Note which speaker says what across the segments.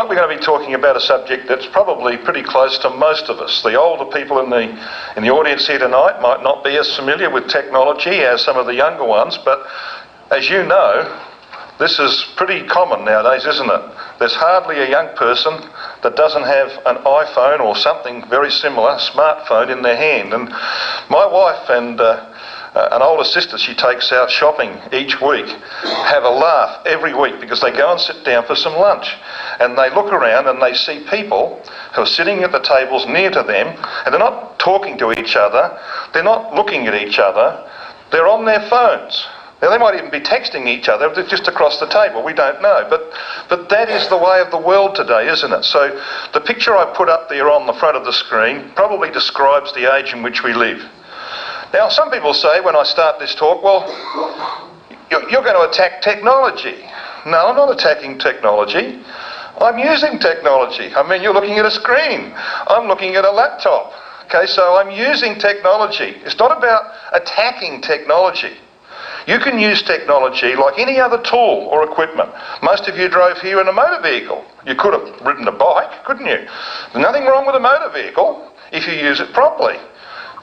Speaker 1: Tonight we're going to be talking about a subject that's probably pretty close to most of us. The older people in the audience here tonight might not be as familiar with technology as some of the younger ones, but as you know, this is pretty common nowadays, isn't it? There's hardly a young person that doesn't have an iPhone or something very similar, smartphone, in their hand. And my wife and an older sister she takes out shopping each week have a laugh every week because they go and sit down for some lunch and they look around and they see people who are sitting at the tables near to them and they're not talking to each other, they're not looking at each other, they're on their phones. Now, they might even be texting each other just across the table, we don't know. But that is the way of the world today, isn't it? So the picture I put up there on the front of the screen probably describes the age in which we live. Now, some people say when I start this talk, well, you're going to attack technology. No, I'm not attacking technology. I'm using technology. I mean, you're looking at a screen. I'm looking at a laptop. Okay, so I'm using technology. It's not about attacking technology. You can use technology like any other tool or equipment. Most of you drove here in a motor vehicle. You could have ridden a bike, couldn't you? There's nothing wrong with a motor vehicle if you use it properly.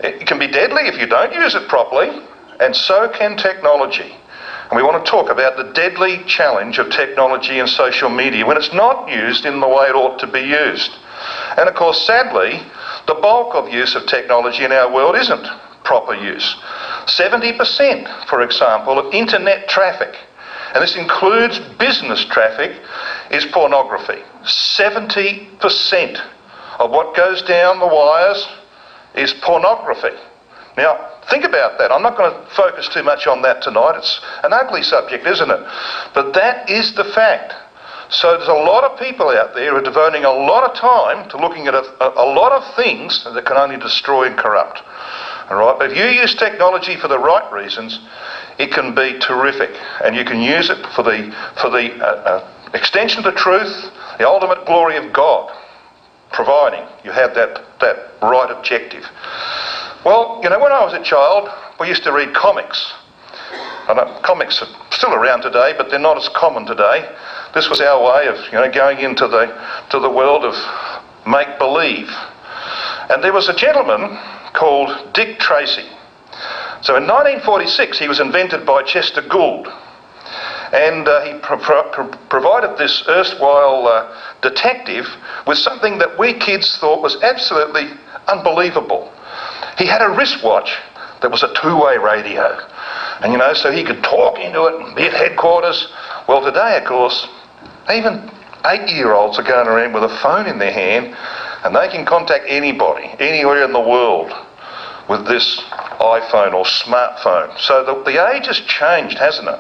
Speaker 1: It can be deadly if you don't use it properly, and so can technology. And we want to talk about the deadly challenge of technology and social media when it's not used in the way it ought to be used. And of course, sadly, the bulk of use of technology in our world isn't proper use. 70%, for example, of internet traffic, and this includes business traffic, is pornography. 70% of what goes down the wires is pornography. Now, think about that. I'm not going to focus too much on that tonight. It's an ugly subject, isn't it? But that is the fact. So there's a lot of people out there who are devoting a lot of time to looking at a lot of things that can only destroy and corrupt. All right, but if you use technology for the right reasons, it can be terrific, and you can use it for the extension of the truth, the ultimate glory of God, providing you have that right objective. Well, you know, when I was a child, we used to read comics. I know comics are still around today, but they're not as common today. This was our way of, going into the world of make-believe. And there was a gentleman called Dick Tracy. So in 1946 he was invented by Chester Gould, and he provided this erstwhile detective with something that we kids thought was absolutely unbelievable. He had a wristwatch that was a two-way radio, and so he could talk into it and be at headquarters. Well, today, of course, even 8-year-olds are going around with a phone in their hand, and they can contact anybody, anywhere in the world, with this iPhone or smartphone. So the age has changed, hasn't it?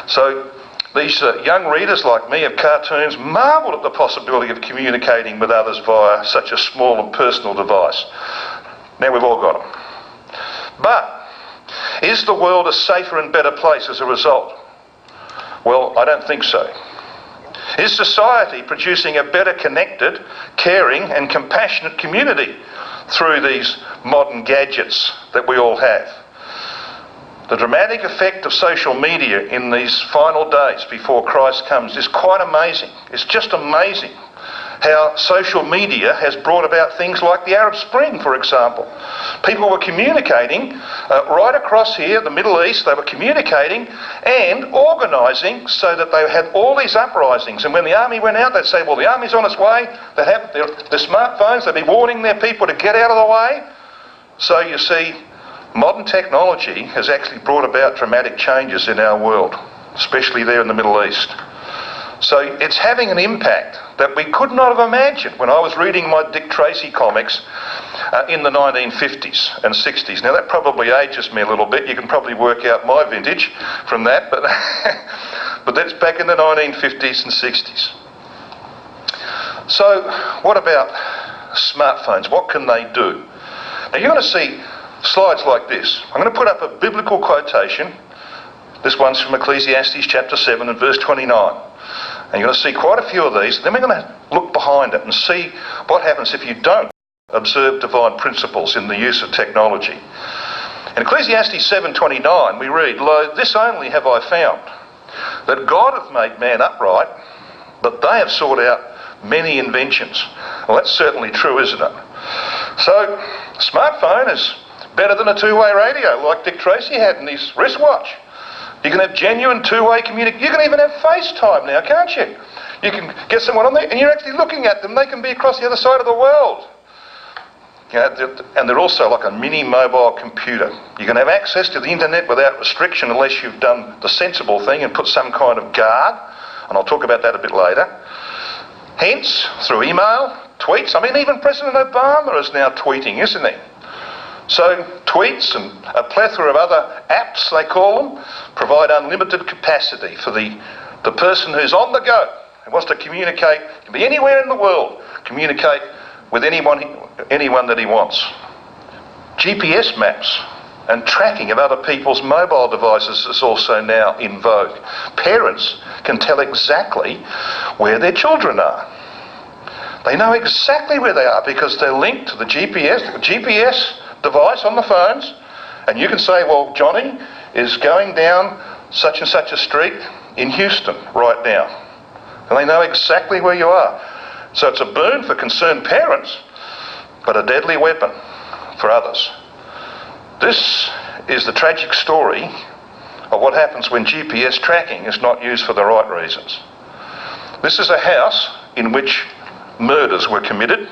Speaker 1: So these young readers like me of cartoons marvelled at the possibility of communicating with others via such a small and personal device. Now we've all got them. But is the world a safer and better place as a result? Well, I don't think so. Is society producing a better connected, caring and compassionate community through these modern gadgets that we all have? The dramatic effect of social media in these final days before Christ comes is quite amazing. It's just amazing how social media has brought about things like the Arab Spring, for example. People were communicating right across here, the Middle East. They were communicating and organising so that they had all these uprisings. And when the army went out, they'd say, well, the army's on its way. They'd have their smartphones. They'd be warning their people to get out of the way. So you see, modern technology has actually brought about dramatic changes in our world, especially there in the Middle East. So it's having an impact that we could not have imagined when I was reading my Dick Tracy comics in the 1950s and 60s. Now that probably ages me a little bit. You can probably work out my vintage from that, but but that's back in the 1950s and 60s. So what about smartphones? What can they do? Now you're going to see slides like this. I'm going to put up a biblical quotation. This one's from Ecclesiastes chapter 7 and verse 29. And you're going to see quite a few of these. Then we're going to look behind it and see what happens if you don't observe divine principles in the use of technology. In Ecclesiastes 7:29 we read, "Lo, this only have I found, that God hath made man upright, but they have sought out many inventions. Well, that's certainly true, isn't it? So, smartphone is better than a two-way radio like Dick Tracy had in his wristwatch. You can have genuine two-way communication. You can even have FaceTime now, can't you? You can get someone on there and you're actually looking at them. They can be across the other side of the world. You know, and they're also like a mini mobile computer. You can have access to the internet without restriction unless you've done the sensible thing and put some kind of guard. And I'll talk about that a bit later. Hence, through email, tweets. I mean, even President Obama is now tweeting, isn't he? So tweets and a plethora of other apps, they call them, provide unlimited capacity for the person who's on the go, who wants to communicate, can be anywhere in the world, communicate with anyone that he wants. GPS maps and tracking of other people's mobile devices is also now in vogue. Parents can tell exactly where their children are. They know exactly where they are because they're linked to the GPS device on the phones, and you can say, well, Johnny is going down such and such a street in Houston right now. And they know exactly where you are. So it's a boon for concerned parents, but a deadly weapon for others. This is the tragic story of what happens when GPS tracking is not used for the right reasons. This is a house in which murders were committed.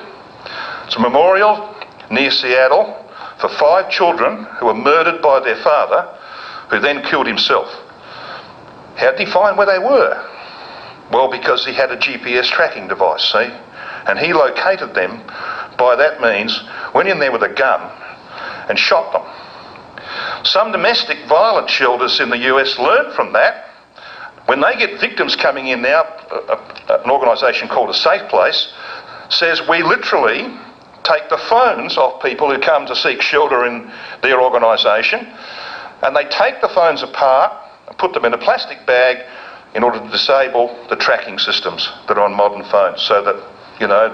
Speaker 1: It's a memorial near Seattle for 5 children who were murdered by their father, who then killed himself. How did he find where they were? Well, because he had a GPS tracking device, see? And he located them by that means, went in there with a gun and shot them. Some domestic violence shelters in the US learned from that. When they get victims coming in now, an organisation called A Safe Place says we literally take the phones off people who come to seek shelter in their organisation, and they take the phones apart and put them in a plastic bag in order to disable the tracking systems that are on modern phones, so that, you know,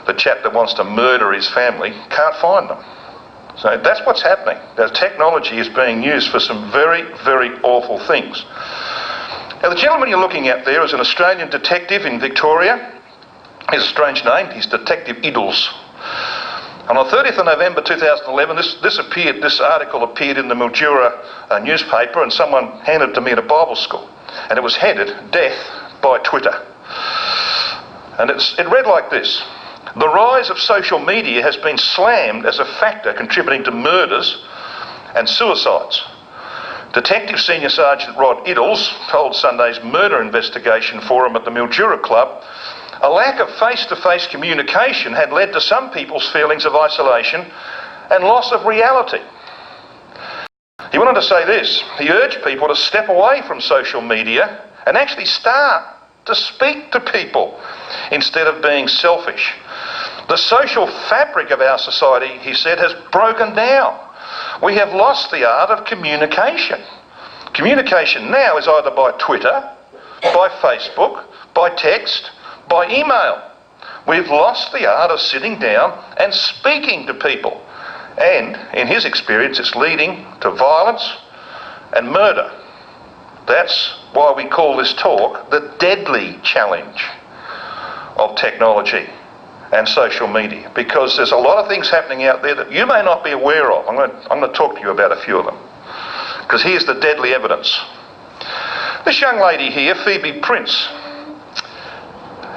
Speaker 1: the chap that wants to murder his family can't find them. So that's what's happening. The technology is being used for some very, very awful things. Now, the gentleman you're looking at there is an Australian detective in Victoria. He's a strange name. He's Detective Iddles. And on 30th of November 2011, this article appeared in the Mildura newspaper, and someone handed it to me at a Bible school. And it was headed, Death by Twitter. And it read like this: the rise of social media has been slammed as a factor contributing to murders and suicides. Detective Senior Sergeant Rod Iddles told Sunday's murder investigation forum at the Mildura Club a lack of face-to-face communication had led to some people's feelings of isolation and loss of reality. He went on to say this: he urged people to step away from social media and actually start to speak to people instead of being selfish. The social fabric of our society, he said, has broken down. We have lost the art of communication. Communication now is either by Twitter, by Facebook, by text, by email. We've lost the art of sitting down and speaking to people. And, in his experience, it's leading to violence and murder. That's why we call this talk the deadly challenge of technology and social media, because there's a lot of things happening out there that you may not be aware of. I'm going to talk to you about a few of them, because here's the deadly evidence. This young lady here, Phoebe Prince,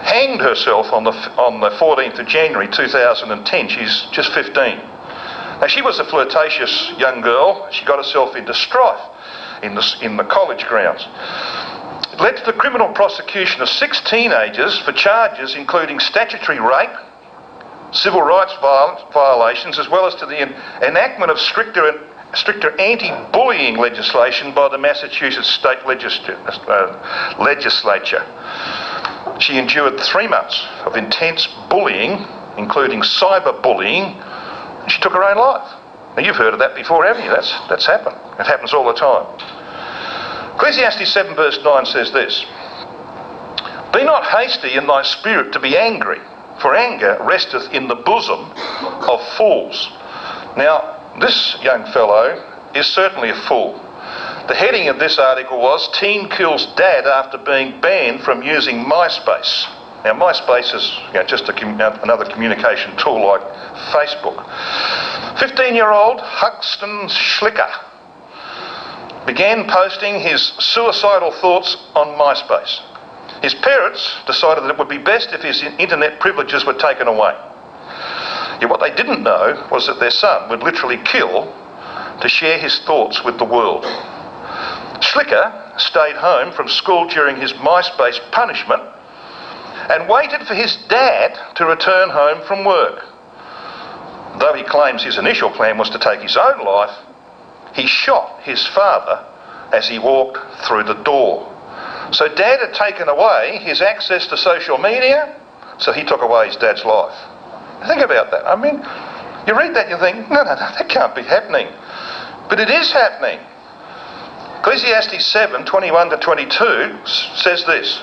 Speaker 1: hanged herself on the 14th of January 2010. She's just 15. Now, she was a flirtatious young girl. She got herself into strife in the college grounds. It led to the criminal prosecution of 6 teenagers for charges including statutory rape, civil rights violations, as well as to the enactment of stricter anti-bullying legislation by the Massachusetts State Legislature. She endured 3 months of intense bullying, including cyber-bullying, and she took her own life. Now, you've heard of that before, haven't you? That's happened. It happens all the time. Ecclesiastes 7 verse 9 says this: be not hasty in thy spirit to be angry, for anger resteth in the bosom of fools. Now, this young fellow is certainly a fool. The heading of this article was, Teen Kills Dad After Being Banned from Using MySpace. Now, MySpace is just another communication tool like Facebook. 15-year-old Huxton Schlicker began posting his suicidal thoughts on MySpace. His parents decided that it would be best if his internet privileges were taken away. Yet what they didn't know was that their son would literally kill to share his thoughts with the world. Schlicker stayed home from school during his MySpace punishment and waited for his dad to return home from work. Though he claims his initial plan was to take his own life, he shot his father as he walked through the door. So Dad had taken away his access to social media, so he took away his dad's life. Think about that. I mean, you read that and you think, no, that can't be happening. But it is happening. Ecclesiastes 7:21-22 says this: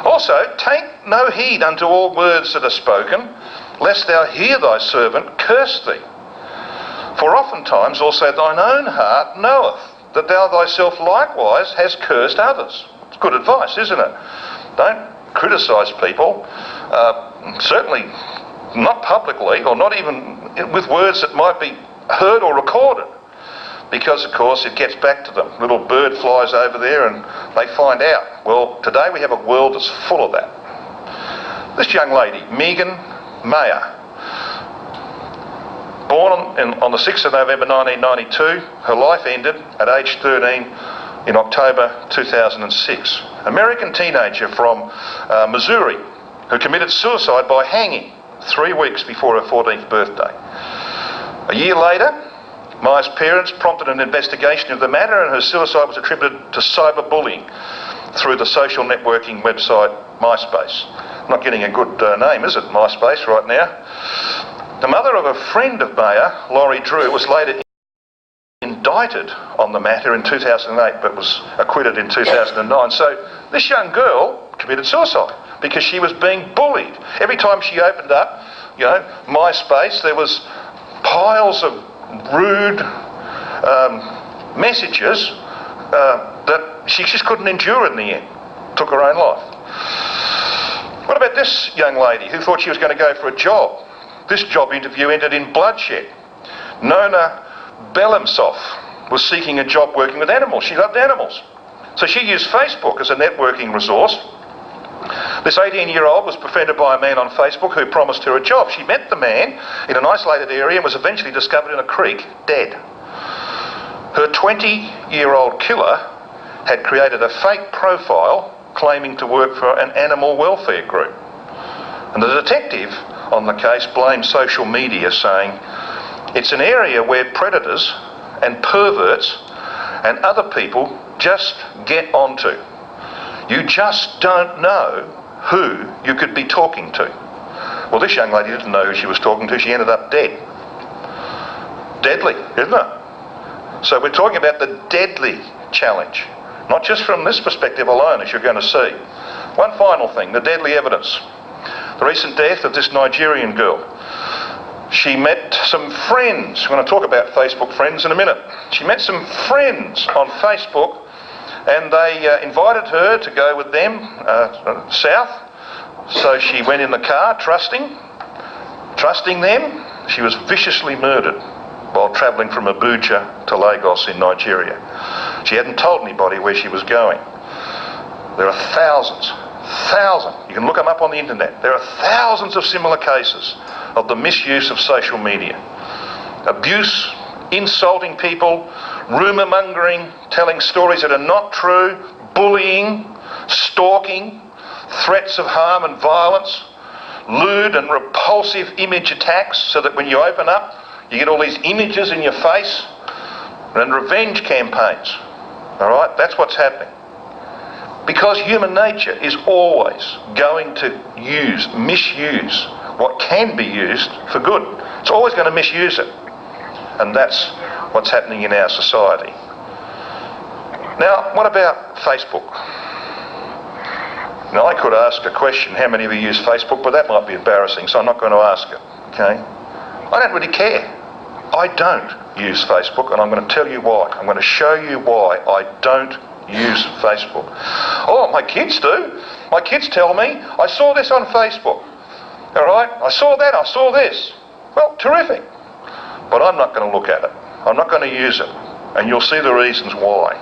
Speaker 1: "Also, take no heed unto all words that are spoken, lest thou hear thy servant curse thee. For oftentimes also thine own heart knoweth that thou thyself likewise hast cursed others." It's good advice, isn't it? Don't criticise people, certainly not publicly, or not even with words that might be heard or recorded, because of course it gets back to them. Little bird flies over there and they find out. Well, today we have a world that's full of that. This young lady, Megan Mayer, born on the 6th of November 1992, her life ended at age 13 in October 2006. American teenager from Missouri who committed suicide by hanging 3 weeks before her 14th birthday. A year later, Maya's parents prompted an investigation of the matter, and her suicide was attributed to cyberbullying through the social networking website MySpace. Not getting a good name, is it, MySpace, right now? The mother of a friend of Mayer, Laurie Drew, was later indicted on the matter in 2008, but was acquitted in 2009. So this young girl committed suicide because she was being bullied. Every time she opened up, MySpace, there was piles of rude messages that she just couldn't endure in the end. Took her own life. What about this young lady who thought she was going to go for a job? This job interview ended in bloodshed. Nona Belemsoff was seeking a job working with animals. She loved animals. So she used Facebook as a networking resource. This 18-year-old was befriended by a man on Facebook who promised her a job. She met the man in an isolated area and was eventually discovered in a creek, dead. Her 20-year-old killer had created a fake profile claiming to work for an animal welfare group. And the detective on the case blamed social media, saying, "It's an area where predators and perverts and other people just get onto. You just don't know who you could be talking to." Well, this young lady didn't know who she was talking to. She ended up dead. Deadly, isn't it? So we're talking about the deadly challenge, not just from this perspective alone, as you're going to see. One final thing, the deadly evidence. The recent death of this Nigerian girl. She met some friends. We're going to talk about Facebook friends in a minute. She met some friends on Facebook, and they invited her to go with them south. So she went in the car, trusting them. She was viciously murdered while travelling from Abuja to Lagos in Nigeria. She hadn't told anybody where she was going. There are thousands. You can look them up on the internet. There are thousands of similar cases of the misuse of social media. Abuse, insulting people, rumour mongering, telling stories that are not true, bullying, stalking, threats of harm and violence, lewd and repulsive image attacks, so that when you open up, you get all these images in your face, and revenge campaigns. All right, that's what's happening. Because human nature is always going to misuse what can be used for good. It's always going to misuse it. And that's what's happening in our society. Now, what about Facebook? Now, I could ask a question, how many of you use Facebook? But that might be embarrassing, so I'm not going to ask it, okay? I don't really care. I don't use Facebook, and I'm going to tell you why. I'm going to show you why I don't use Facebook. Oh, my kids do. My kids tell me, I saw this on Facebook. All right? I saw that, I saw this. Well, terrific. But I'm not going to look at it. I'm not going to use it. And you'll see the reasons why.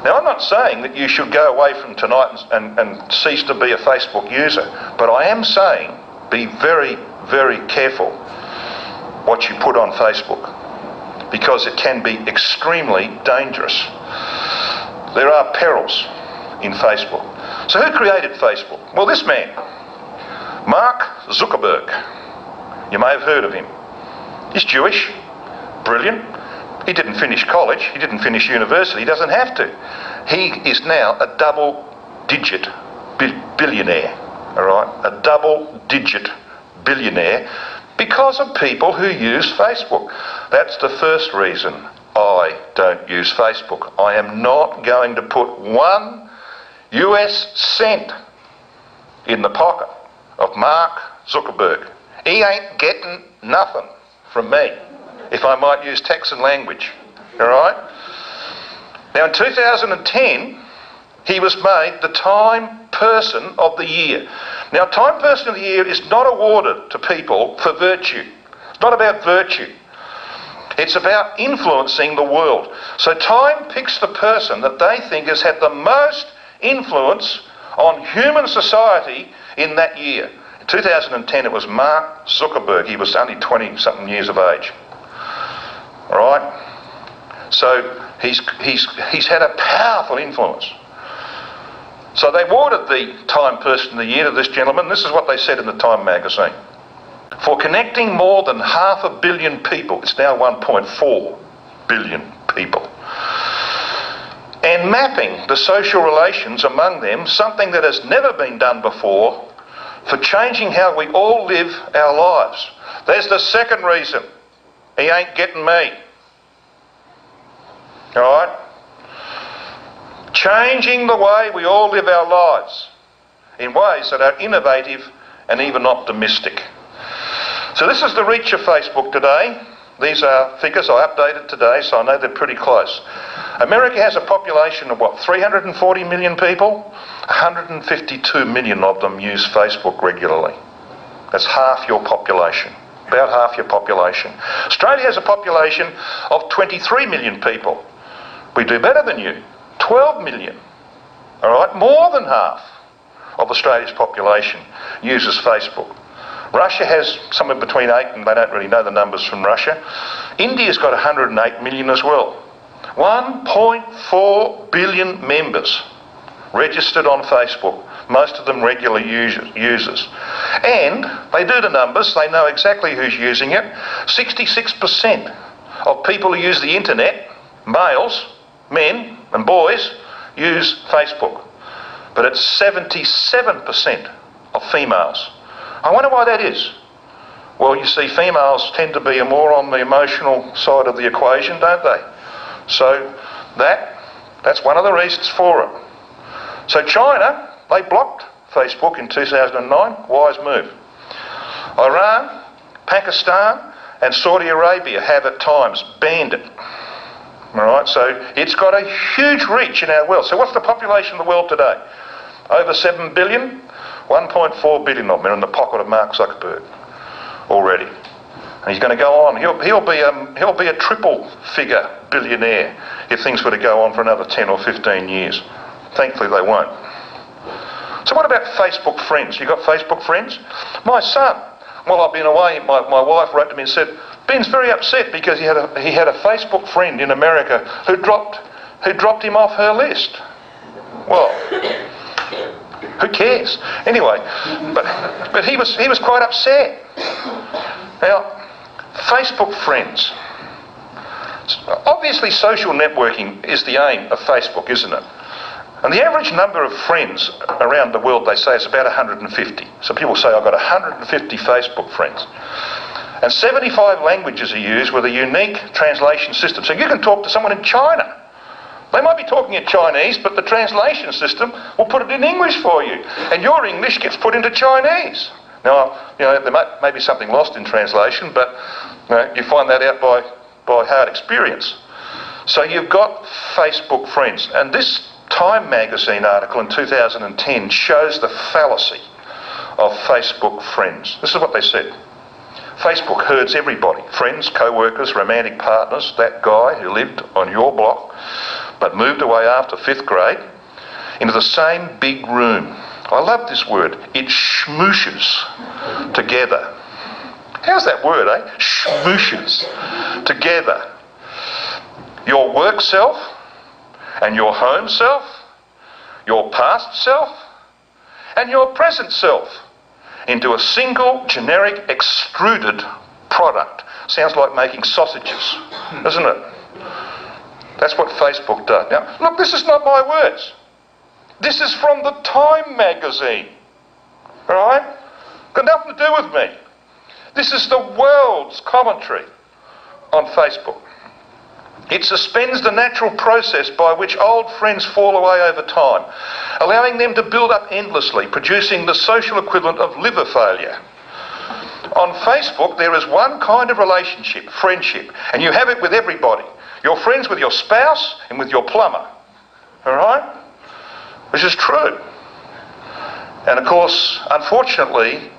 Speaker 1: Now, I'm not saying that you should go away from tonight and cease to be a Facebook user, but I am saying be very, very careful what you put on Facebook, because it can be extremely dangerous. There are perils in Facebook. So who created Facebook? Well, this man, Mark Zuckerberg. You may have heard of him. He's Jewish, brilliant. He didn't finish college, he didn't finish university, he doesn't have to. He is now a double-digit billionaire, all right? A double-digit billionaire because of people who use Facebook. That's the first reason I don't use Facebook. I am not going to put one US cent in the pocket of Mark Zuckerberg. He ain't getting nothing from me, if I might use Texan language, all right? Now, in 2010, he was made the Time Person of the Year. Now, Time Person of the Year is not awarded to people for virtue. It's not about virtue. It's about influencing the world. So Time picks the person that they think has had the most influence on human society in that year. In 2010, it was Mark Zuckerberg. He was only 20-something years of age. All right? So he's had a powerful influence. So they awarded the Time Person of the Year to this gentleman. This is what they said in the Time magazine. For connecting more than 500 million people, it's now 1.4 billion people, and mapping the social relations among them, something that has never been done before, for changing how we all live our lives. There's the second reason. He ain't getting me. All right? Changing the way we all live our lives in ways that are innovative and even optimistic. So this is the reach of Facebook today. These are figures I updated today, so I know they're pretty close. America has a population of, 340 million people? 152 million of them use Facebook regularly. That's half your population. About half your population. Australia has a population of 23 million people. We do better than you. 12 million. All right? More than half of Australia's population uses Facebook. Russia has somewhere between 8, and they don't really know the numbers from Russia. India's got 108 million as well. 1.4 billion members registered on Facebook, most of them regular users. And they do the numbers, they know exactly who's using it. 66% of people who use the internet, males, men and boys, use Facebook. But it's 77% of females. I wonder why that is. Well, you see, females tend to be more on the emotional side of the equation, don't they? So that's one of the reasons for it. So China, they blocked Facebook in 2009. Wise move. Iran, Pakistan and Saudi Arabia have at times banned it. All right, so it's got a huge reach in our world. So what's the population of the world today? Over 7 billion? 1.4 billion of them are in the pocket of Mark Zuckerberg already. And he's going to go on. He'll be a triple figure billionaire if things were to go on for another 10 or 15 years. Thankfully they won't. So what about Facebook friends? You got Facebook friends? My son, while I've been away, my wife wrote to me and said, Ben's very upset because he had a Facebook friend in America who dropped him off her list. Well, who cares? Anyway, but he was quite upset. Now, Facebook friends. Obviously, social networking is the aim of Facebook, isn't it? And the average number of friends around the world, they say, is about 150. So people say, I've got 150 Facebook friends. And 75 languages are used with a unique translation system. So you can talk to someone in China. They might be talking in Chinese, but the translation system will put it in English for you. And your English gets put into Chinese. Now, there may be something lost in translation, but you find that out by hard experience. So you've got Facebook friends. And this Time magazine article in 2010 shows the fallacy of Facebook friends. This is what they said. Facebook herds everybody, friends, co-workers, romantic partners, that guy who lived on your block but moved away after 5th grade, into the same big room. I love this word. It schmooshes together. How's that word, eh? Schmooshes together. Your work self and your home self, your past self and your present self into a single generic extruded product. Sounds like making sausages, doesn't it? That's what Facebook does. Now, look, this is not my words. This is from the Time magazine, right? Got nothing to do with me. This is the world's commentary on Facebook. It suspends the natural process by which old friends fall away over time, allowing them to build up endlessly, producing the social equivalent of liver failure. On Facebook, there is one kind of relationship, friendship, and you have it with everybody. You're friends with your spouse and with your plumber, all right? Which is true. And of course, unfortunately,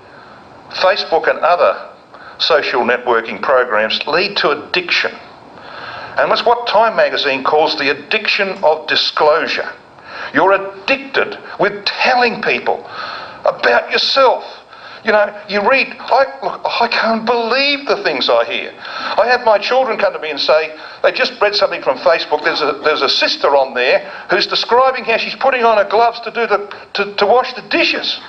Speaker 1: Facebook and other social networking programs lead to addiction. And that's what Time magazine calls the addiction of disclosure. You're addicted with telling people about yourself. You know, you read, I can't believe the things I hear. I have my children come to me and say, they just read something from Facebook, there's a sister on there who's describing how she's putting on her gloves to wash the dishes.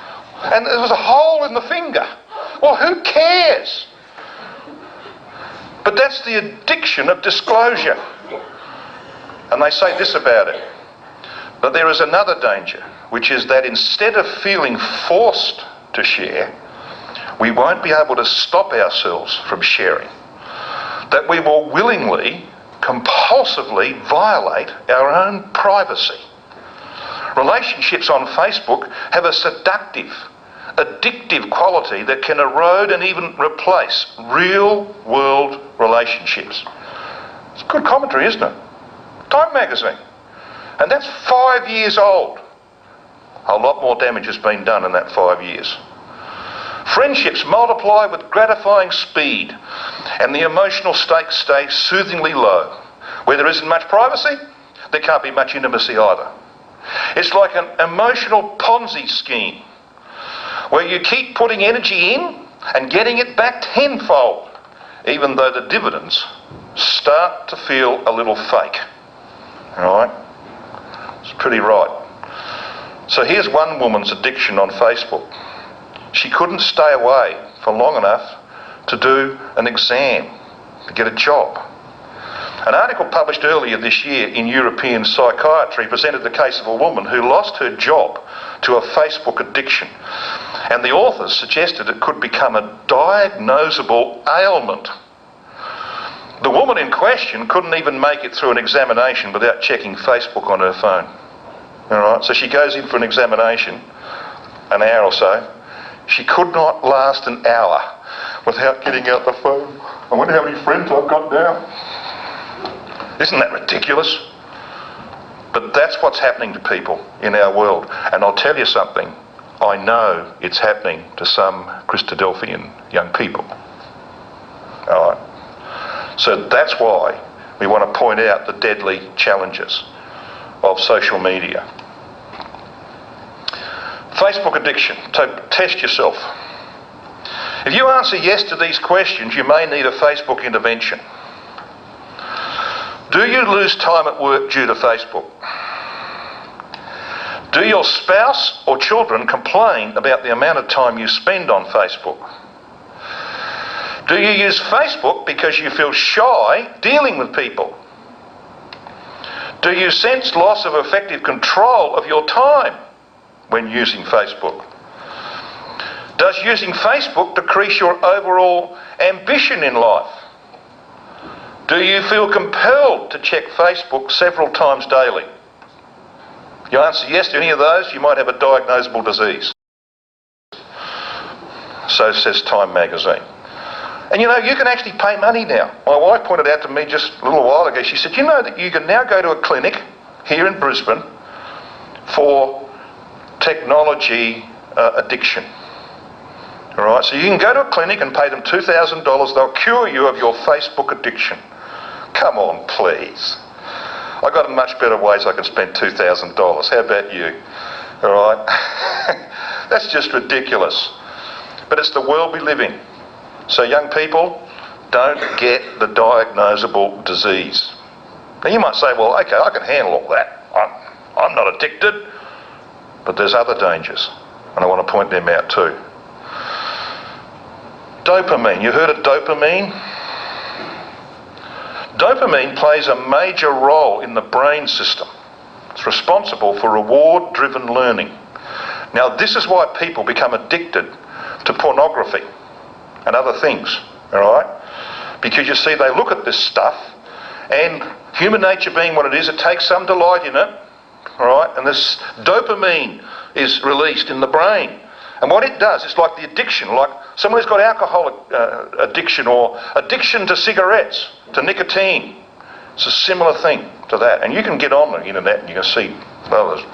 Speaker 1: And there was a hole in the finger. Well, who cares? But that's the addiction of disclosure. And they say this about it. But there is another danger, which is that instead of feeling forced to share, we won't be able to stop ourselves from sharing. That we will willingly, compulsively violate our own privacy. Relationships on Facebook have a seductive, addictive quality that can erode and even replace real-world relationships. It's good commentary, isn't it? Time magazine. And that's 5 years old. A lot more damage has been done in that 5 years. Friendships multiply with gratifying speed, and the emotional stakes stay soothingly low. Where there isn't much privacy, there can't be much intimacy either. It's like an emotional Ponzi scheme, where you keep putting energy in and getting it back tenfold, even though the dividends start to feel a little fake. All right? It's pretty right. So here's one woman's addiction on Facebook. She couldn't stay away for long enough to do an exam, to get a job. An article published earlier this year in European Psychiatry presented the case of a woman who lost her job to a Facebook addiction. And the authors suggested it could become a diagnosable ailment. The woman in question couldn't even make it through an examination without checking Facebook on her phone. All right, so she goes in for an examination, an hour or so. She could not last an hour without getting out the phone. I wonder how many friends I've got now. Isn't that ridiculous? But that's what's happening to people in our world. And I'll tell you something, I know it's happening to some Christadelphian young people. All right. So that's why we want to point out the deadly challenges of social media. Facebook addiction. So test yourself. If you answer yes to these questions, you may need a Facebook intervention. Do you lose time at work due to Facebook? Do your spouse or children complain about the amount of time you spend on Facebook? Do you use Facebook because you feel shy dealing with people? Do you sense loss of effective control of your time when using Facebook? Does using Facebook decrease your overall ambition in life? Do you feel compelled to check Facebook several times daily? If you answer yes to any of those, you might have a diagnosable disease. So says Time magazine. And you know, you can actually pay money now. My wife pointed out to me just a little while ago, she said, you know that you can now go to a clinic here in Brisbane for technology addiction. All right, so you can go to a clinic and pay them $2,000. They'll cure you of your Facebook addiction. Come on, please. I've got much better ways I can spend $2,000. How about you? All right? That's just ridiculous. But it's the world we live in. So young people, don't get the diagnosable disease. Now you might say, well, okay, I can handle all that. I'm not addicted. But there's other dangers, and I want to point them out too. Dopamine. You heard of dopamine? Dopamine plays a major role in the brain system. It's responsible for reward-driven learning. Now, this is why people become addicted to pornography and other things, all right? Because you see, they look at this stuff, and human nature being what it is, it takes some delight in it, all right? And this dopamine is released in the brain. And what it does, it's like the addiction, like someone who's got alcoholic addiction or addiction to cigarettes, to nicotine. It's a similar thing to that. And you can get on the internet and you can see, well, there's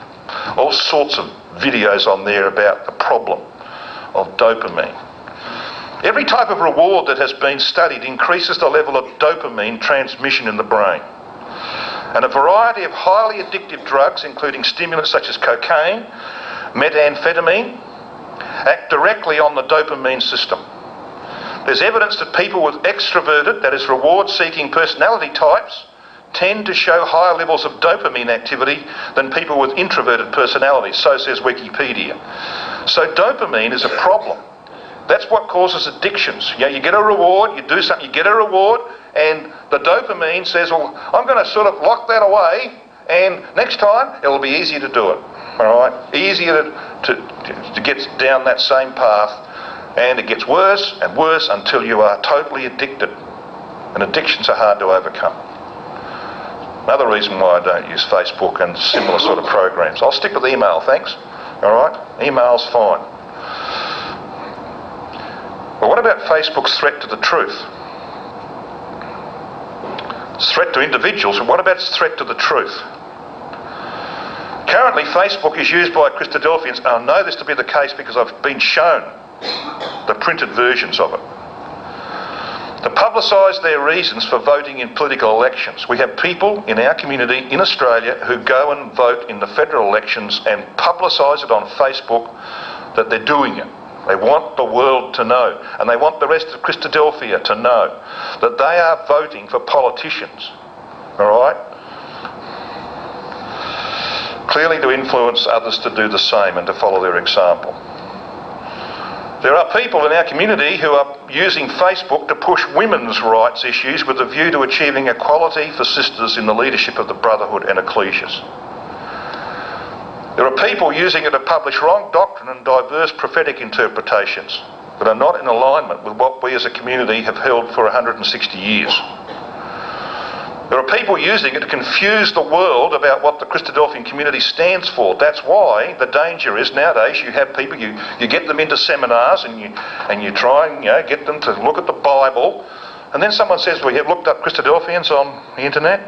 Speaker 1: all sorts of videos on there about the problem of dopamine. Every type of reward that has been studied increases the level of dopamine transmission in the brain. And a variety of highly addictive drugs, including stimulants such as cocaine, methamphetamine, act directly on the dopamine system. There's evidence that people with extroverted, that is reward-seeking personality types, tend to show higher levels of dopamine activity than people with introverted personalities, so says Wikipedia. So dopamine is a problem. That's what causes addictions. You know, you get a reward, you do something, you get a reward, and the dopamine says, well, I'm going to sort of lock that away, and next time it'll be easier to do it. All right? Easier to get down that same path, and it gets worse and worse until you are totally addicted. And addictions are hard to overcome. Another reason why I don't use Facebook and similar sort of programs. I'll stick with email, thanks. All right? Email's fine. But what about Facebook's threat to the truth? It's a threat to individuals, but what about its threat to the truth? Currently, Facebook is used by Christadelphians, and I know this to be the case because I've been shown the printed versions of it, to publicise their reasons for voting in political elections. We have people in our community in Australia who go and vote in the federal elections and publicise it on Facebook that they're doing it. They want the world to know, and they want the rest of Christadelphia to know that they are voting for politicians, all right? Clearly to influence others to do the same and to follow their example. There are people in our community who are using Facebook to push women's rights issues with a view to achieving equality for sisters in the leadership of the brotherhood and ecclesias. There are people using it to publish wrong doctrine and diverse prophetic interpretations that are not in alignment with what we as a community have held for 160 years. There are people using it to confuse the world about what the Christadelphian community stands for. That's why the danger is nowadays you have people, you get them into seminars and you try and get them to look at the Bible, and then someone says, well, you've looked up Christadelphians on the internet?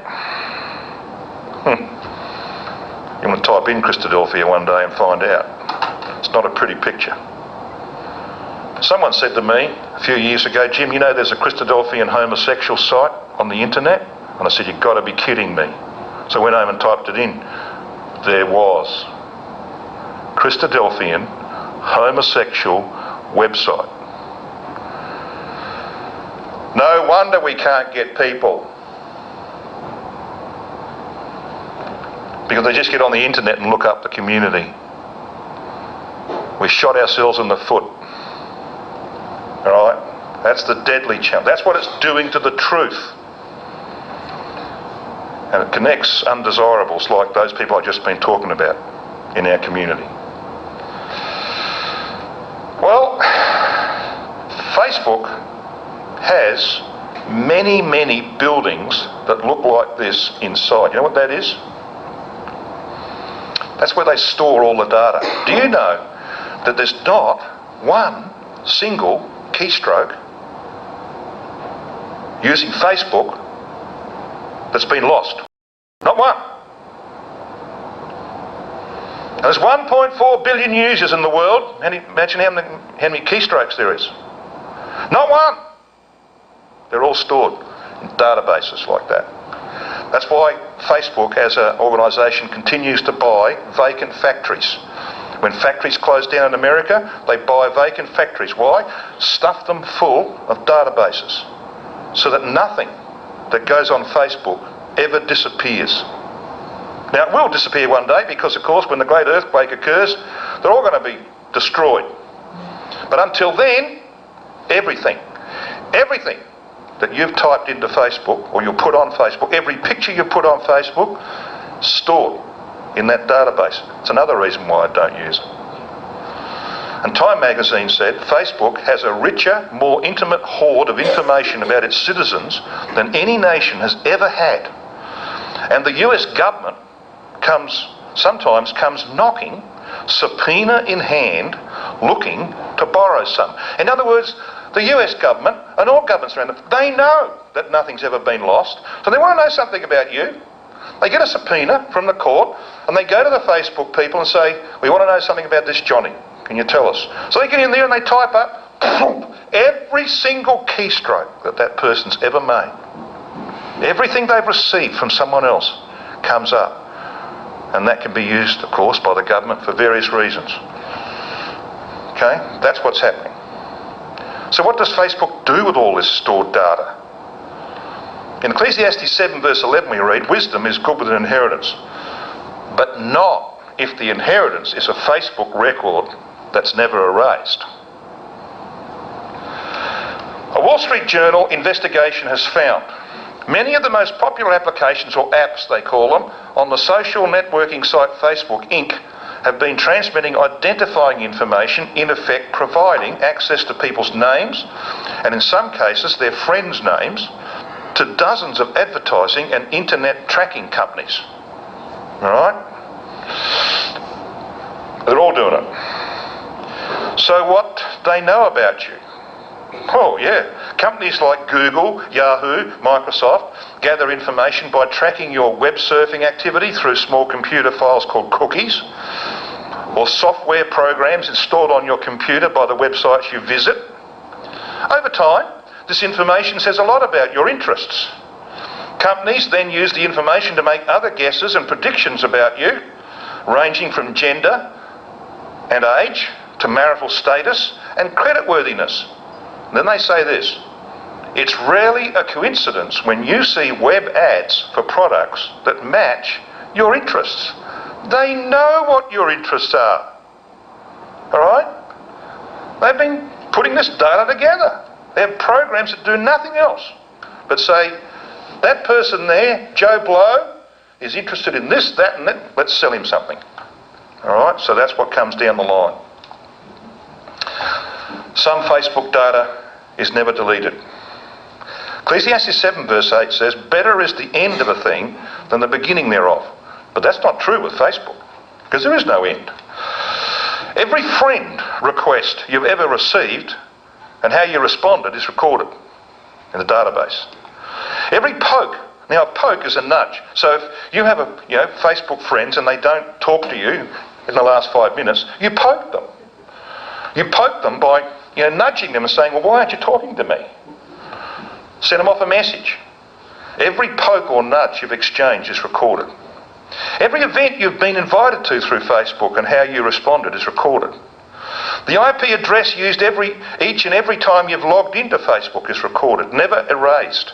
Speaker 1: You want to type in Christadelphia one day and find out. It's not a pretty picture. Someone said to me a few years ago, Jim, you know there's a Christadelphian homosexual site on the internet? And I said, you've got to be kidding me. So I went home and typed it in. There was. Christadelphian homosexual website. No wonder we can't get people. Because they just get on the internet and look up the community. We shot ourselves in the foot. All right? That's the deadly challenge. That's what it's doing to the truth. And it connects undesirables like those people I've just been talking about in our community. Well, Facebook has many, many buildings that look like this inside. You know what that is? That's where they store all the data. Do you know that there's not one single keystroke using Facebook that's been lost? Not one. There's 1.4 billion users in the world. Imagine how many keystrokes there is. Not one. They're all stored in databases like that. That's why Facebook as an organisation continues to buy vacant factories. When factories close down in America, they buy vacant factories. Why? Stuff them full of databases so that nothing that goes on Facebook ever disappears. Now, it will disappear one day because, of course, when the great earthquake occurs, they're all going to be destroyed. But until then, everything that you've typed into Facebook or you put on Facebook, every picture you put on Facebook, stored in that database. It's another reason why I don't use it. And Time magazine said Facebook has a richer, more intimate hoard of information about its citizens than any nation has ever had. And the US government sometimes comes knocking, subpoena in hand, looking to borrow some. In other words, the US government and all governments around them, they know that nothing's ever been lost, so they want to know something about you. They get a subpoena from the court and they go to the Facebook people and say, we want to know something about this Johnny. Can you tell us? So they get in there and they type up every single keystroke that person's ever made. Everything they've received from someone else comes up. And that can be used, of course, by the government for various reasons. Okay? That's what's happening. So what does Facebook do with all this stored data? In Ecclesiastes 7 verse 11 we read, wisdom is good with an inheritance, but not if the inheritance is a Facebook record that's never erased. A Wall Street Journal investigation has found many of the most popular applications, or apps they call them, on the social networking site Facebook Inc. have been transmitting identifying information, in effect providing access to people's names, and in some cases their friends' names, to dozens of advertising and internet tracking companies. Alright? They're all doing it. So what they know about you? Oh yeah, companies like Google, Yahoo, Microsoft gather information by tracking your web surfing activity through small computer files called cookies, or software programs installed on your computer by the websites you visit. Over time, this information says a lot about your interests. Companies then use the information to make other guesses and predictions about you, ranging from gender and age to marital status and creditworthiness. Then they say this: it's rarely a coincidence when you see web ads for products that match your interests. They know what your interests are. Alright? They've been putting this data together. They have programs that do nothing else but say, that person there, Joe Blow, is interested in this, that and that, let's sell him something. Alright? So that's what comes down the line. Some Facebook data is never deleted. Ecclesiastes 7 verse 8 says, better is the end of a thing than the beginning thereof. But that's not true with Facebook, because there is no end. Every friend request you've ever received and how you responded is recorded in the database. Every poke, now a poke is a nudge. So if you have Facebook friends and they don't talk to you in the last 5 minutes, you poke them. You poke them by nudging them and saying, well, why aren't you talking to me? Send them off a message. Every poke or nudge you've exchanged is recorded. Every event you've been invited to through Facebook and how you responded is recorded. The IP address used each and every time you've logged into Facebook is recorded, never erased.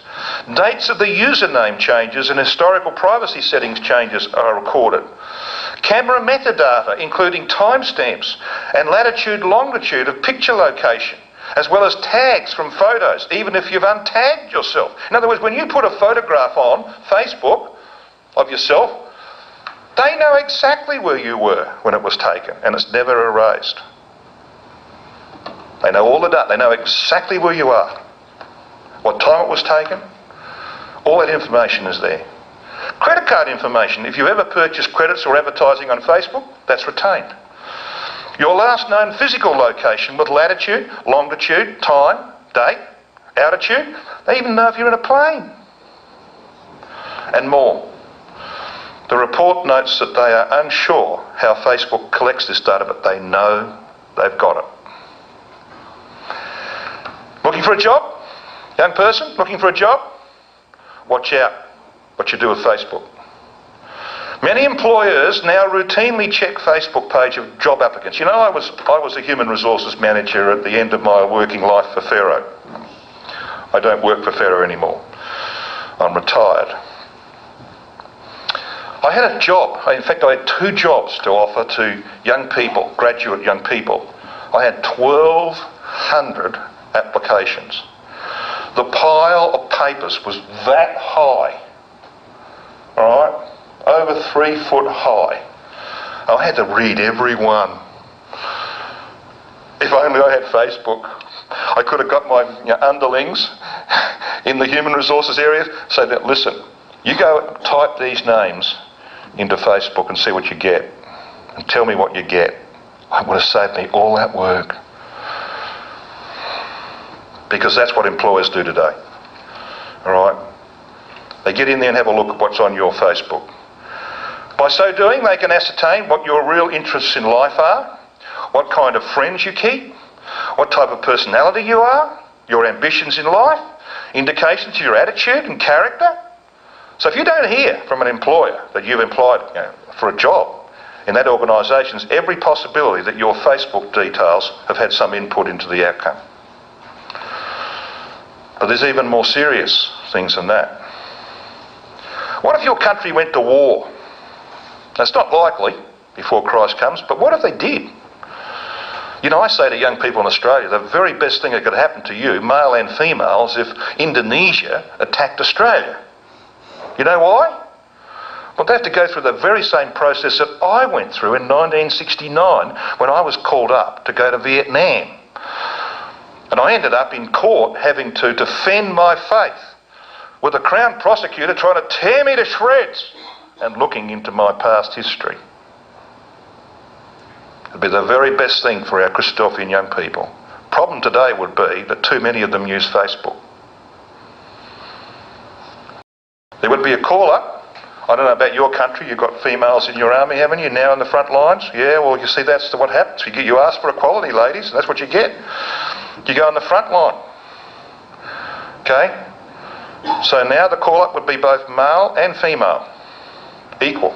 Speaker 1: Dates of the username changes and historical privacy settings changes are recorded. Camera metadata, including timestamps and latitude, longitude of picture location, as well as tags from photos, even if you've untagged yourself. In other words, when you put a photograph on Facebook of yourself, they know exactly where you were when it was taken, and it's never erased. They know all the data. They know exactly where you are, what time it was taken. All that information is there. Credit card information, if you ever purchased credits or advertising on Facebook, that's retained. Your last known physical location with latitude, longitude, time, date, altitude. They even know if you're in a plane. And more. The report notes that they are unsure how Facebook collects this data, but they know they've got it. Looking for a job? Young person, looking for a job? Watch out what you do with Facebook. Many employers now routinely check Facebook page of job applicants. You know, I was a human resources manager at the end of my working life for Pharaoh. I don't work for Pharaoh anymore. I'm retired. I had a job. In fact, I had 2 jobs to offer to young people, graduate young people. I had 1,200 applications. The pile of papers was that high. All right? Over 3 foot high. I had to read every one. If only I had Facebook, I could have got my underlings in the human resources area, say that, listen, you go type these names into Facebook and see what you get, and tell me what you get. It would have saved me all that work. Because that's what employers do today. All right? They get in there and have a look at what's on your Facebook. By so doing, they can ascertain what your real interests in life are, what kind of friends you keep, what type of personality you are, your ambitions in life, indications of your attitude and character. So if you don't hear from an employer that you've applied for a job in that organisation, there's every possibility that your Facebook details have had some input into the outcome. But there's even more serious things than that. What if your country went to war? That's not likely before Christ comes, but what if they did? You know, I say to young people in Australia, the very best thing that could happen to you, male and female, is if Indonesia attacked Australia. You know why? Well, they have to go through the very same process that I went through in 1969 when I was called up to go to Vietnam. And I ended up in court having to defend my faith with a Crown prosecutor trying to tear me to shreds and looking into my past history. It would be the very best thing for our Christadelphian young people. Problem today would be that too many of them use Facebook. There would be a call-up. I don't know about your country, you've got females in your army, haven't you, now in the front lines? Yeah, well, you see, that's what happens. You ask for equality, ladies, and that's what you get. You go on the front line. Okay? So now the call-up would be both male and female. Equal.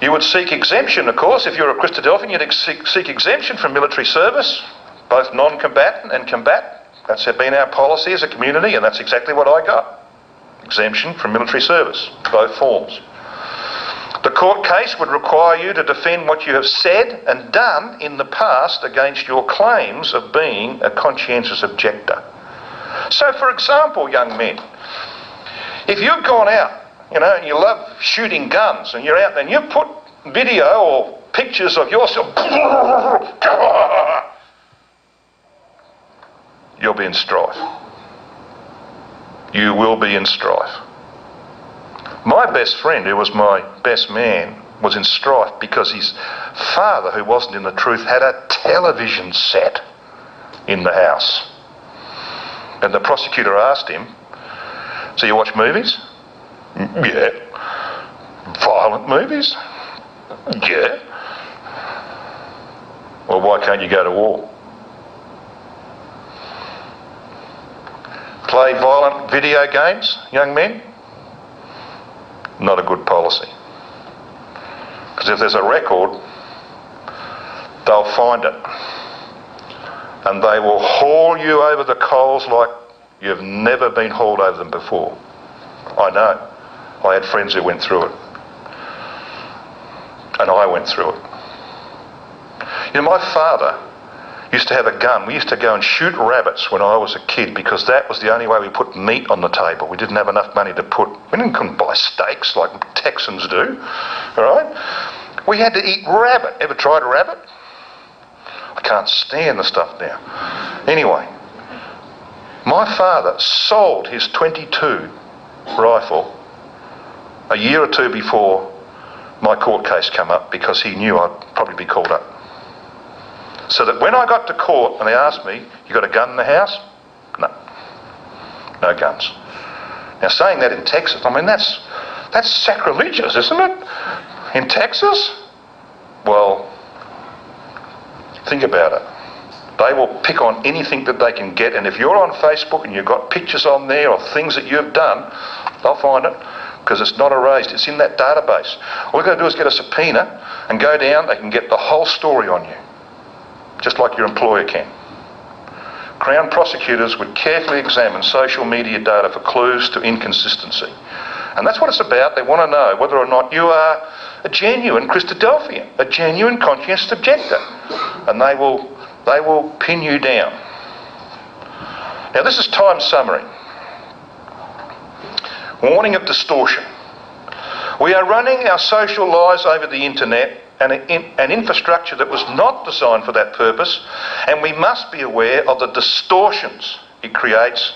Speaker 1: You would seek exemption, of course. If you're a Christadelphian, you'd seek exemption from military service, both non-combatant and combatant. That's been our policy as a community, and that's exactly what I got. Exemption from military service, both forms. The court case would require you to defend what you have said and done in the past against your claims of being a conscientious objector. So, for example, young men, if you've gone out, you know, and you love shooting guns, and you're out there and you put video or pictures of yourself, you'll be in strife. You will be in strife. My best friend, who was my best man, was in strife because his father, who wasn't in the truth, had a television set in the house. And the prosecutor asked him, "So you watch movies?" "Yeah." "Violent movies?" "Yeah." "Well, why can't you go to war?" Play violent video games, young men? Not a good policy. Because if there's a record, they'll find it. And they will haul you over the coals like you've never been hauled over them before. I know. I had friends who went through it. And I went through it. You know, my father used to have a gun. We used to go and shoot rabbits when I was a kid because that was the only way we put meat on the table. We didn't have enough money to couldn't buy steaks like Texans do, all right? We had to eat rabbit. Ever tried rabbit? I can't stand the stuff now. Anyway, my father sold his .22 rifle a year or two before my court case came up because he knew I'd probably be called up. So that when I got to court and they asked me, "You got a gun in the house?" No. No guns. Now saying that in Texas, I mean, that's That's sacrilegious, isn't it? In Texas? Well, think about it. They will pick on anything that they can get, and if you're on Facebook and you've got pictures on there of things that you've done, they'll find it, because it's not erased. It's in that database. All you've got to do is get a subpoena and go down. They can get the whole story on you, just like your employer can. Crown prosecutors would carefully examine social media data for clues to inconsistency. And that's what it's about. They want to know whether or not you are a genuine Christadelphian, a genuine conscientious objector. And they will pin you down. Now this is Time's summary. Warning of distortion. We are running our social lives over the internet, and an infrastructure that was not designed for that purpose, and we must be aware of the distortions it creates,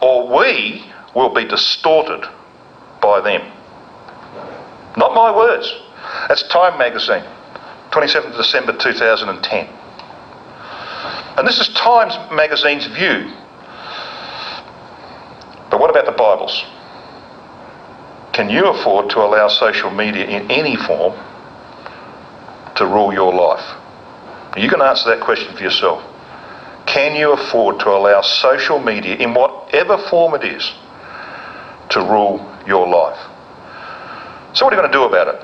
Speaker 1: or we will be distorted by them. Not my words. That's Time magazine, 27th of December 2010. And this is Time magazine's view. But what about the Bibles? Can you afford to allow social media in any form to rule your life? You can answer that question for yourself. Can you afford to allow social media, in whatever form it is, to rule your life? So what are you going to do about it?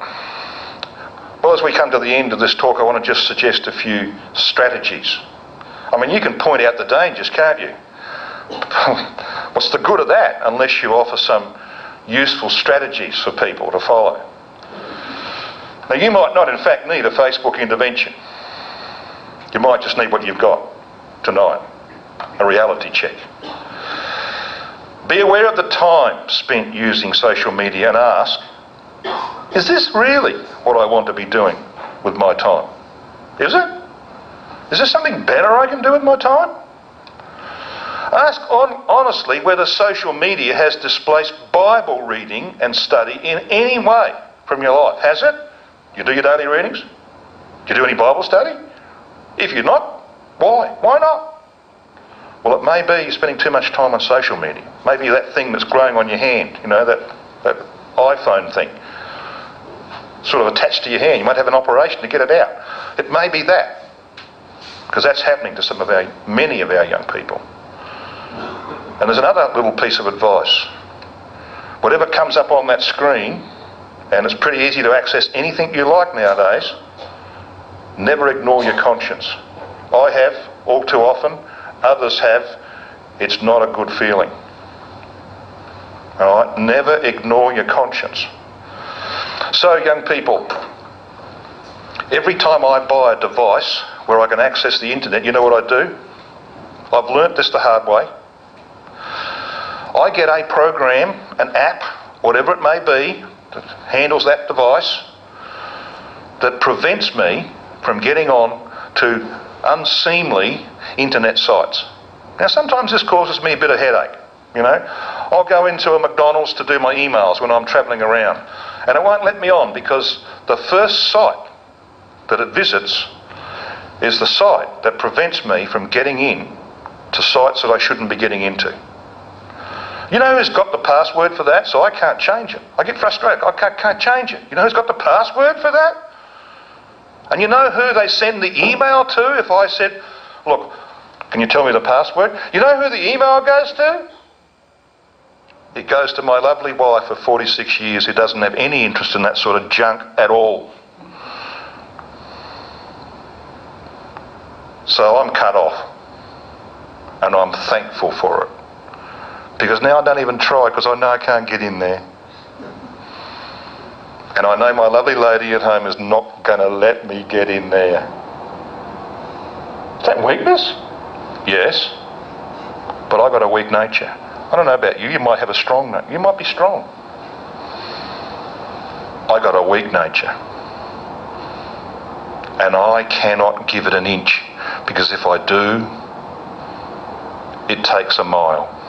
Speaker 1: Well, as we come to the end of this talk, I want to just suggest a few strategies. I mean, you can point out the dangers, can't you? What's the good of that unless you offer some useful strategies for people to follow? Now, you might not in fact need a Facebook intervention. You might just need what you've got tonight, a reality check. Be aware of the time spent using social media and ask, is this really what I want to be doing with my time? Is it? Is there something better I can do with my time? Ask honestly whether social media has displaced Bible reading and study in any way from your life. Has it? You do your daily readings? Do you do any Bible study? If you're not, why? Why not? Well, it may be you're spending too much time on social media. Maybe that thing that's growing on your hand, you know, that iPhone thing, sort of attached to your hand. You might have an operation to get it out. It may be that, because that's happening to many of our young people. And there's another little piece of advice. Whatever comes up on that screen, and it's pretty easy to access anything you like nowadays, never ignore your conscience. I have, all too often. Others have. It's not a good feeling. All right? Never ignore your conscience. So, young people, every time I buy a device where I can access the internet, you know what I do? I've learnt this the hard way. I get a program, an app, whatever it may be, that handles that device, that prevents me from getting on to unseemly internet sites. Now, sometimes this causes me a bit of headache, you know. I'll go into a McDonald's to do my emails when I'm travelling around, and it won't let me on because the first site that it visits is the site that prevents me from getting in to sites that I shouldn't be getting into. You know who's got the password for that? So I can't change it. I get frustrated. I can't change it. You know who's got the password for that? And you know who they send the email to if I said, look, can you tell me the password? You know who the email goes to? It goes to my lovely wife of 46 years who doesn't have any interest in that sort of junk at all. So I'm cut off. And I'm thankful for it. Because now I don't even try because I know I can't get in there. And I know my lovely lady at home is not going to let me get in there. Is that weakness? Yes. But I've got a weak nature. I don't know about you. You might have a strong nature. You might be strong. I got a weak nature. And I cannot give it an inch. Because if I do, it takes a mile.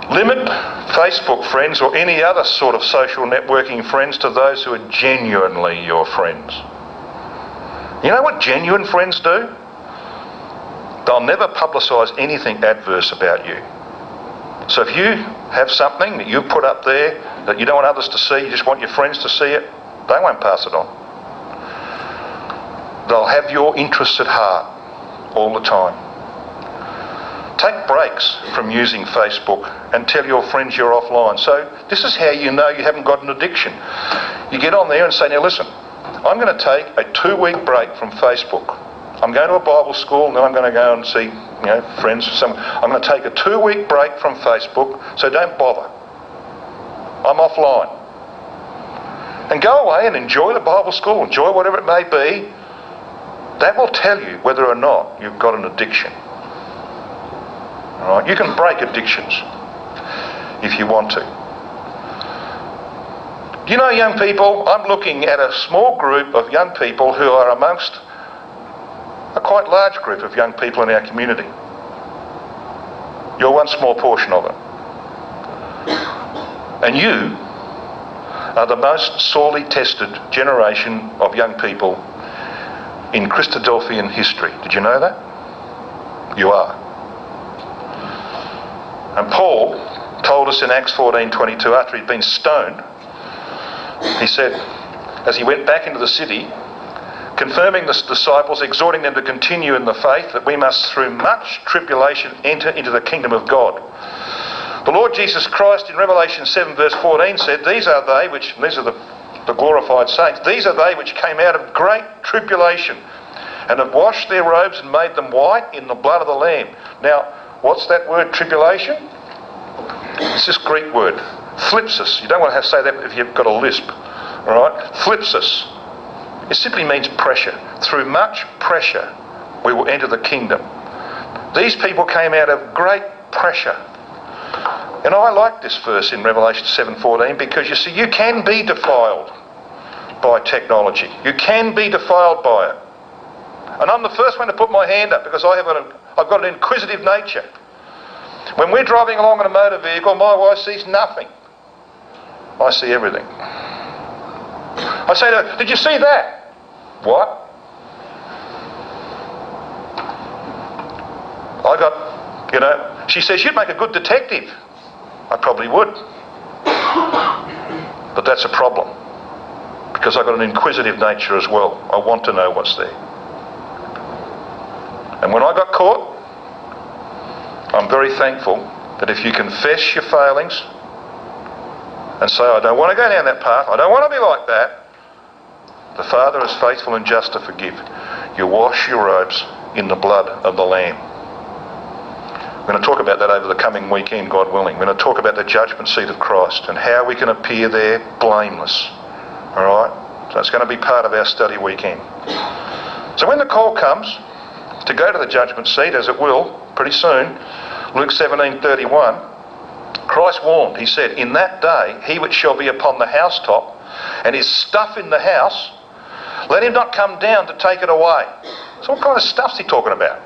Speaker 1: Limit Facebook friends or any other sort of social networking friends to those who are genuinely your friends. You know what genuine friends do? They'll never publicise anything adverse about you. So if you have something that you've put up there that you don't want others to see, you just want your friends to see it, they won't pass it on. They'll have your interests at heart all the time. Take breaks from using Facebook and tell your friends you're offline. So this is how you know you haven't got an addiction. You get on there and say, now listen, I'm going to take a 2-week break from Facebook. I'm going to a Bible school, and then I'm going to go and see, friends. I'm going to take a 2-week break from Facebook, so don't bother. I'm offline. And go away and enjoy the Bible school, enjoy whatever it may be. That will tell you whether or not you've got an addiction. All right? You can break addictions if you want to. Do you know, young people, I'm looking at a small group of young people who are amongst a quite large group of young people in our community. You're one small portion of it. And you are the most sorely tested generation of young people in Christadelphian history. Did you know that? You are. And Paul told us in Acts 14:22, after he'd been stoned, he said, as he went back into the city, confirming the disciples, exhorting them to continue in the faith, that we must through much tribulation enter into the kingdom of God. The Lord Jesus Christ in Revelation 7 verse 14 said, these are the glorified saints, these are they which came out of great tribulation and have washed their robes and made them white in the blood of the Lamb. Now, what's that word tribulation? It's this Greek word, thlipsis. You don't want to say that if you've got a lisp. All right? Thlipsis. It simply means pressure. Through much pressure, we will enter the kingdom. These people came out of great pressure. And I like this verse in Revelation 7:14 because, you see, you can be defiled by technology. You can be defiled by it. And I'm the first one to put my hand up because I've got an inquisitive nature. When we're driving along in a motor vehicle, my wife sees nothing. I see everything. I say to her, did you see that? What? She says, you'd make a good detective. I probably would. But that's a problem. Because I've got an inquisitive nature as well. I want to know what's there. And when I got caught, I'm very thankful that if you confess your failings and say, I don't want to go down that path, I don't want to be like that, the Father is faithful and just to forgive. You wash your robes in the blood of the Lamb. We're going to talk about that over the coming weekend, God willing. We're going to talk about the judgment seat of Christ and how we can appear there blameless. All right? So it's going to be part of our study weekend. So when the call comes to go to the judgment seat, as it will pretty soon, Luke 17:31, Christ warned. He said, in that day, he which shall be upon the housetop and his stuff in the house, let him not come down to take it away. So what kind of stuff's he talking about?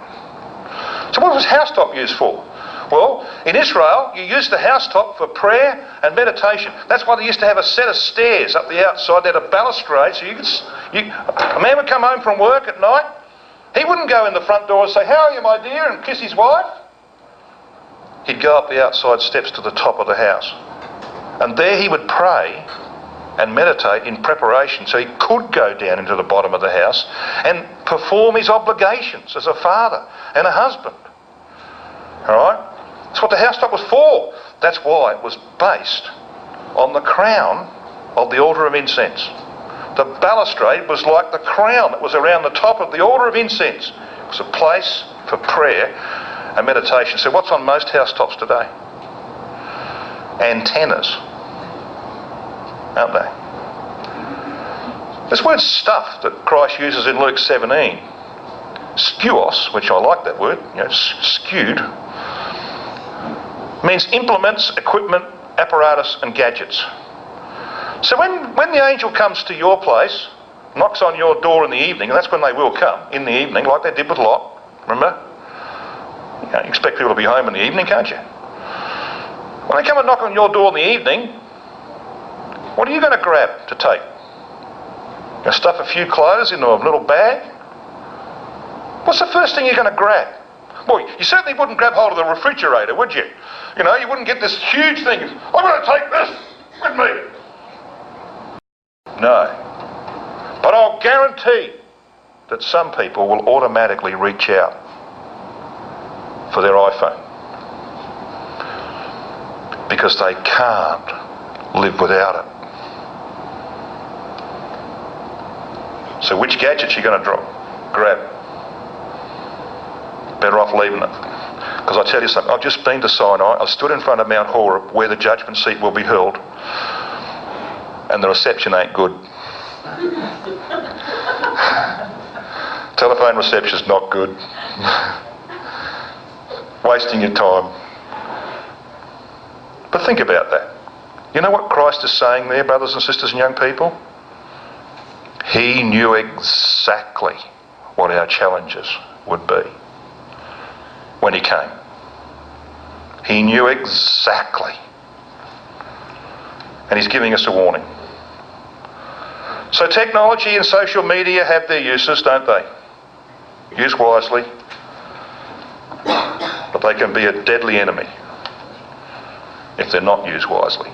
Speaker 1: So what was housetop used for? Well, in Israel, you used the housetop for prayer and meditation. That's why they used to have a set of stairs up the outside. They had a balustrade, so a man would come home from work at night. He wouldn't go in the front door and say, how are you, my dear, and kiss his wife. He'd go up the outside steps to the top of the house. And there he would pray and meditate in preparation so he could go down into the bottom of the house and perform his obligations as a father and a husband. All right? That's what the housetop was for. That's why it was based on the crown of the altar of incense. The balustrade was like the crown that was around the top of the altar of incense. It was a place for prayer and meditation. So what's on most housetops today? Antennas, aren't they? This word stuff that Christ uses in Luke 17, skuos, which I like that word, skewed, means implements, equipment, apparatus and gadgets. So when the angel comes to your place, knocks on your door in the evening, and that's when they will come, in the evening, like they did with Lot, remember? You expect people to be home in the evening, can't you? When they come and knock on your door in the evening, what are you going to grab to take? You're going to stuff a few clothes into a little bag? What's the first thing you're going to grab? Well, you certainly wouldn't grab hold of the refrigerator, would you? You know, you wouldn't get this huge thing. I'm going to take this with me. No. But I'll guarantee that some people will automatically reach out for their iPhone because they can't live without it. So which gadget you going to grab? Better off leaving it. Because I tell you something, I've just been to Sinai, I've stood in front of Mount Horeb where the judgment seat will be held, and the reception ain't good. Telephone reception's not good. Wasting your time. But think about that. You know what Christ is saying there, brothers and sisters and young people? He knew exactly what our challenges would be when he came. He knew exactly. And he's giving us a warning. So technology and social media have their uses, don't they? Used wisely. But they can be a deadly enemy if they're not used wisely.